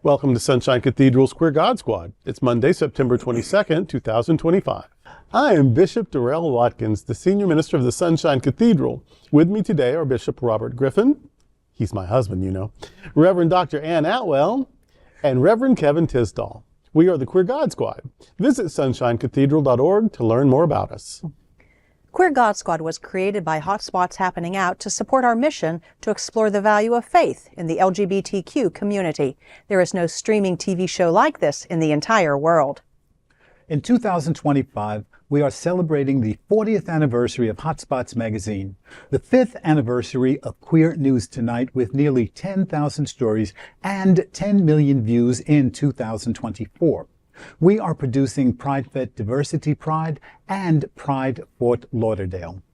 Welcome to Sunshine Cathedral's Queer God Squad. It's Monday, September 22nd, 2025. I am Bishop Darrell Watkins, the Senior Minister of the Sunshine Cathedral. With me today are Bishop Robert Griffin, he's my husband, you know, Reverend Dr. Ann Atwell, and Reverend Kevin Tisdall. We are the Queer God Squad. Visit sunshinecathedral.org to learn more about us. Queer God Squad was created by Hotspots Happening Out to support our mission to explore the value of faith in the LGBTQ community. There is no streaming TV show like this in the entire world. In 2025, we are celebrating the 40th anniversary of Hotspots magazine, the 5th anniversary of Queer News Tonight with nearly 10,000 stories and 10 million views in 2024. We are producing Pride Fed Diversity Pride and Pride Fort Lauderdale.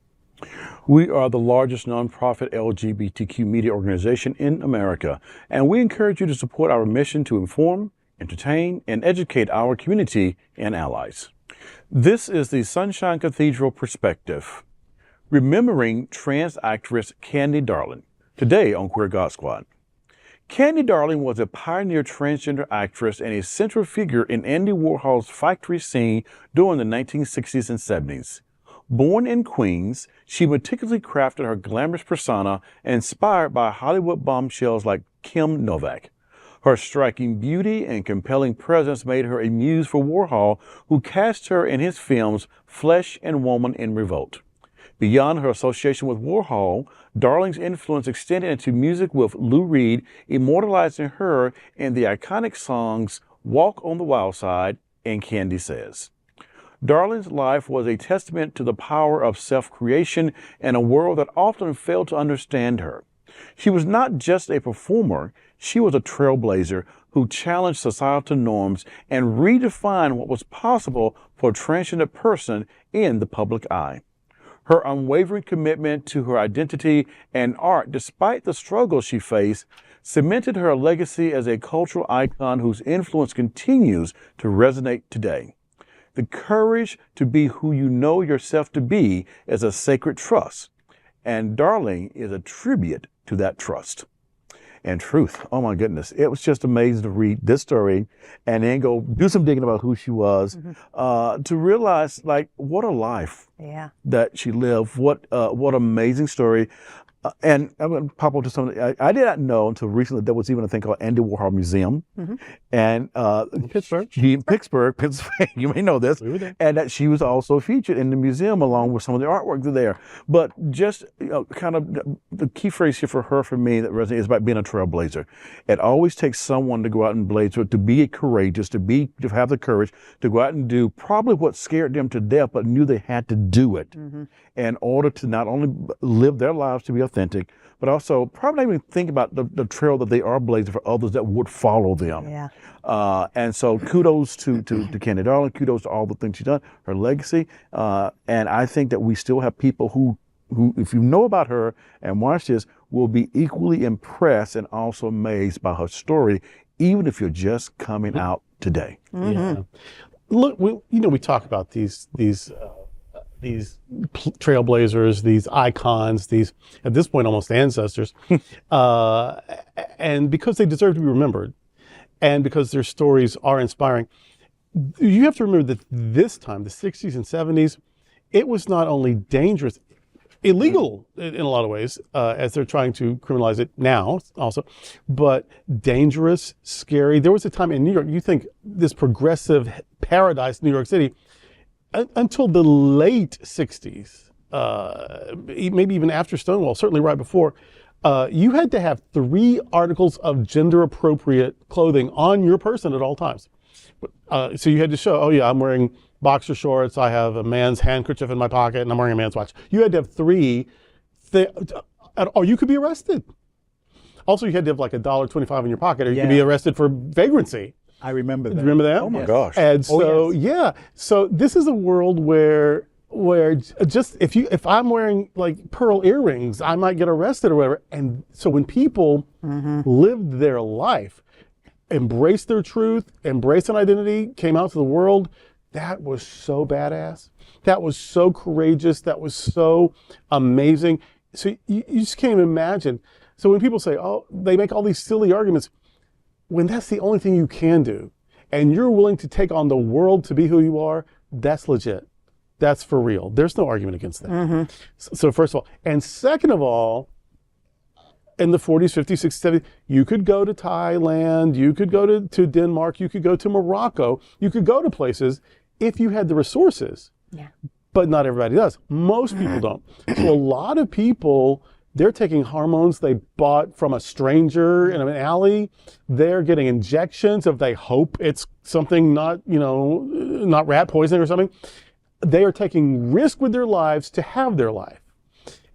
We are the largest nonprofit LGBTQ media organization in America, and we encourage you to support our mission to inform, entertain, and educate our community and allies. This is the Sunshine Cathedral Perspective, remembering trans actress Candy Darling, today on Queer God Squad. Candy Darling was a pioneer transgender actress and a central figure in Andy Warhol's factory scene during the 1960s and 70s. Born in Queens, she meticulously crafted her glamorous persona, inspired by Hollywood bombshells like Kim Novak. Her striking beauty and compelling presence made her a muse for Warhol, who cast her in his films Flesh and Woman in Revolt. Beyond her association with Warhol, Darling's influence extended into music, with Lou Reed immortalizing her in the iconic songs Walk on the Wild Side and Candy Says. Darling's life was a testament to the power of self-creation in a world that often failed to understand her. She was not just a performer, she was a trailblazer who challenged societal norms and redefined what was possible for a transgender person in the public eye. Her unwavering commitment to her identity and art, despite the struggles she faced, cemented her legacy as a cultural icon whose influence continues to resonate today. The courage to be who you know yourself to be is a sacred trust, and Darling is a tribute to that trust and truth. Oh my goodness. It was just amazing to read this story and then go do some digging about who she was, to realize, like, what a life that she lived. What amazing story. And I'm going to pop up to something. I did not know until recently there was even a thing called Andy Warhol Museum. And In Pittsburgh. Pittsburgh, Pennsylvania, you may know this. We were there. And that she was also featured in the museum along with some of the artwork there. But just, kind of the key phrase here for me that resonates is about being a trailblazer. It always takes someone to go out and blaze, to be courageous, to have the courage to go out and do probably what scared them to death, but knew they had to do it in order to not only live their lives to be authentic, but also probably not even think about the trail that they are blazing for others that would follow them. And so kudos to Candy Darling, kudos to all the things she's done, her legacy. And I think that we still have people who, if you know about her and watch this, will be equally impressed and also amazed by her story, even if you're just coming out today. Look, we talk about these trailblazers, these icons, these, at this point, almost ancestors, and because they deserve to be remembered, and because their stories are inspiring, you have to remember that this time, the 60s and 70s, it was not only dangerous, illegal in a lot of ways, as they're trying to criminalize it now also, but dangerous, scary. There was a time in New York, you think this progressive paradise, New York City, until the late 60s, maybe even after Stonewall, certainly right before, you had to have 3 articles of gender-appropriate clothing on your person at all times. So you had to show, oh yeah, I'm wearing boxer shorts, I have a man's handkerchief in my pocket, and I'm wearing a man's watch. You had to have 3, or you could be arrested. Also, you had to have like $1.25 in your pocket, or you could be arrested for vagrancy. I remember that. Remember that? Oh my gosh. And so, so this is a world where just if I'm wearing like pearl earrings, I might get arrested or whatever. And so when people lived their life, embraced their truth, embraced an identity, came out to the world, that was so badass. That was so courageous. That was so amazing. So you just can't even imagine. So when people say, oh, they make all these silly arguments, when that's the only thing you can do, and you're willing to take on the world to be who you are, that's legit. That's for real. There's no argument against that. So first of all, and second of all, in the 40s, 50s, 60s, 70s, you could go to Thailand, you could go to Denmark, you could go to Morocco, you could go to places if you had the resources. Yeah. But not everybody does. Most people don't. So a lot of people, they're taking hormones they bought from a stranger in an alley. They're getting injections if they hope it's something not, not rat poisoning or something. They are taking risk with their lives to have their life.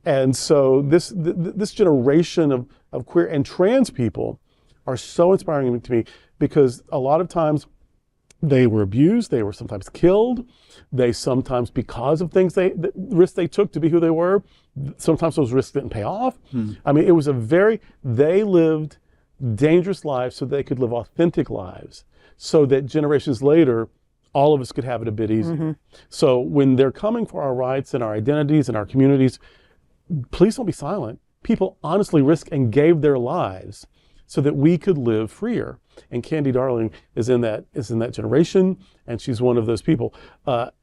And so this generation of queer and trans people are so inspiring to me, because a lot of times they were abused, they were sometimes killed, they sometimes, because of things the risks they took to be who they were, sometimes those risks didn't pay off. I mean, it was they lived dangerous lives so they could live authentic lives, so that generations later, all of us could have it a bit easier. So when they're coming for our rights and our identities and our communities, please don't be silent. People honestly risked and gave their lives so that we could live freer. And Candy Darling is in that generation, and she's one of those people.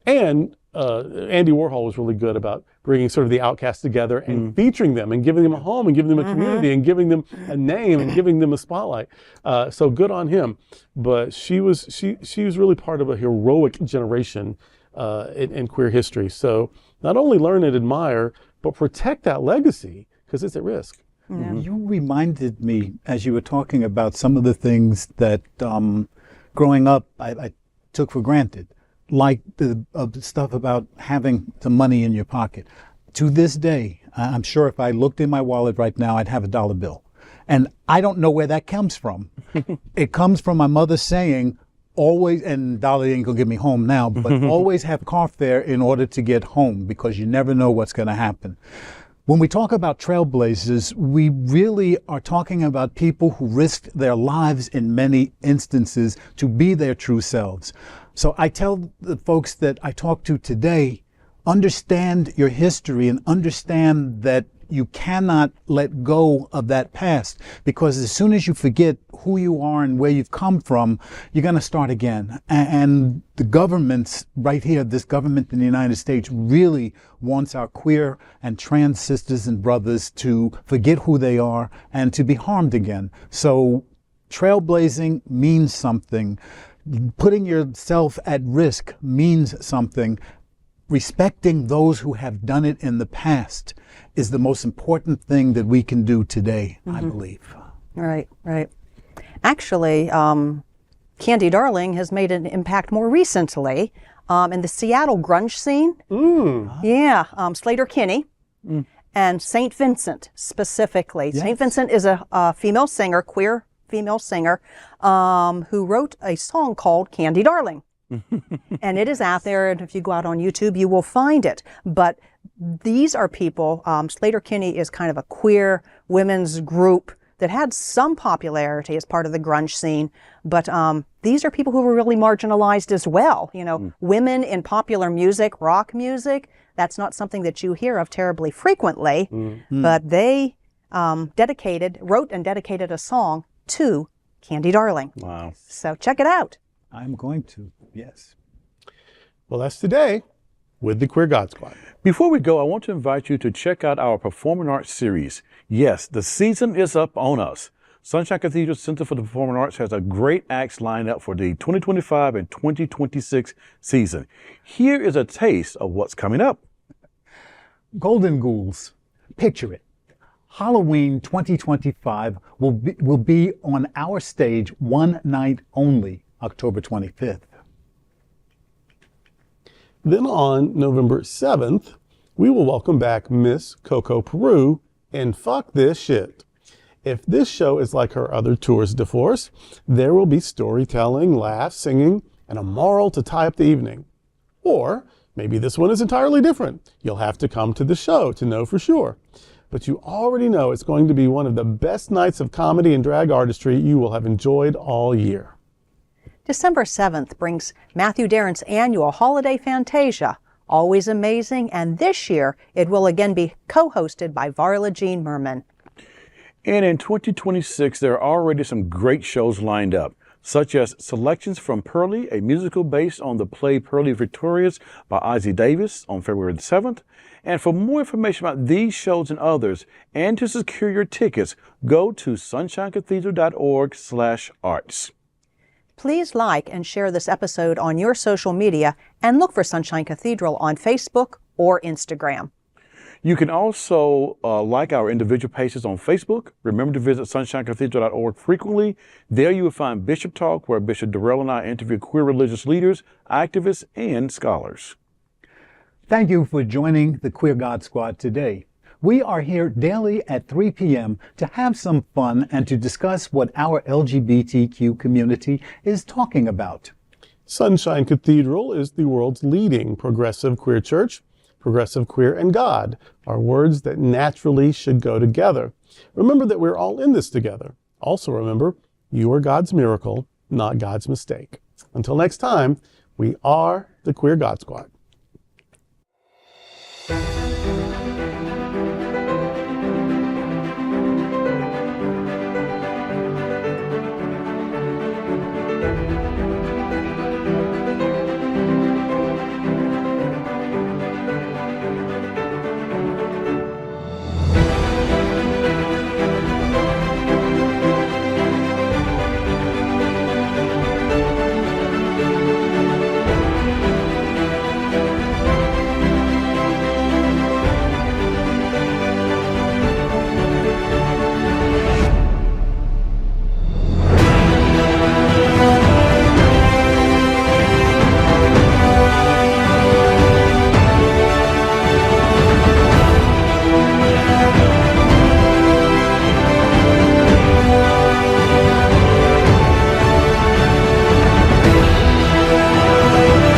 And Andy Warhol was really good about bringing sort of the outcasts together and featuring them and giving them a home and giving them a community and giving them a name and giving them a spotlight. So good on him. But she was really part of a heroic generation in queer history. So not only learn and admire, but protect that legacy, because it's at risk. You reminded me, as you were talking about some of the things that growing up I took for granted, like the stuff about having some money in your pocket. To this day, I'm sure if I looked in my wallet right now, I'd have a dollar bill. And I don't know where that comes from. It comes from my mother saying, always, and dollar ain't gonna get me home now, but always have car fare in order to get home, because you never know what's gonna happen. When we talk about trailblazers, we really are talking about people who risked their lives in many instances to be their true selves. So I tell the folks that I talk to today, understand your history and understand that you cannot let go of that past, because as soon as you forget who you are and where you've come from, you're going to start again. And the governments right here, this government in the United States, really wants our queer and trans sisters and brothers to forget who they are and to be harmed again. So trailblazing means something. Putting yourself at risk means something. Respecting those who have done it in the past is the most important thing that we can do today, I believe. Right. Actually, Candy Darling has made an impact more recently in the Seattle grunge scene. Yeah, Slater Kinney and St. Vincent specifically. Yes. St. Vincent is a female singer, queer female singer, who wrote a song called Candy Darling. And it is out there, and if you go out on YouTube, you will find it. But these are people, Slater Kinney is kind of a queer women's group that had some popularity as part of the grunge scene, but these are people who were really marginalized as well. Women in popular music, rock music, that's not something that you hear of terribly frequently, but they wrote and dedicated a song to Candy Darling. Wow. So check it out. I'm going to, yes. Well, that's today with the Queer God Squad. Before we go, I want to invite you to check out our Performing Arts series. Yes, the season is up on us. Sunshine Cathedral Center for the Performing Arts has a great acts lined up for the 2025 and 2026 season. Here is a taste of what's coming up. Golden Ghouls, picture it. Halloween 2025 will be on our stage one night only, October 25th. Then on November 7th, we will welcome back Miss Coco Peru in Fuck This Shit. If this show is like her other tours de force, there will be storytelling, laughs, singing, and a moral to tie up the evening. Or maybe this one is entirely different. You'll have to come to the show to know for sure. But you already know it's going to be one of the best nights of comedy and drag artistry you will have enjoyed all year. December 7th brings Matthew Darren's annual Holiday Fantasia, always amazing, and this year it will again be co-hosted by Varla Jean Merman. And in 2026, there are already some great shows lined up, such as selections from Pearly, a musical based on the play Pearly Victorious by Ozzie Davis on February the 7th. And for more information about these shows and others, and to secure your tickets, go to sunshinecathedral.org/arts. Please like and share this episode on your social media and look for Sunshine Cathedral on Facebook or Instagram. You can also like our individual pages on Facebook. Remember to visit sunshinecathedral.org frequently. There you will find Bishop Talk, where Bishop Darrell and I interview queer religious leaders, activists, and scholars. Thank you for joining the Queer God Squad today. We are here daily at 3 p.m. to have some fun and to discuss what our LGBTQ community is talking about. Sunshine Cathedral is the world's leading progressive queer church. Progressive, queer, and God are words that naturally should go together. Remember that we're all in this together. Also remember, you are God's miracle, not God's mistake. Until next time, we are the Queer God Squad.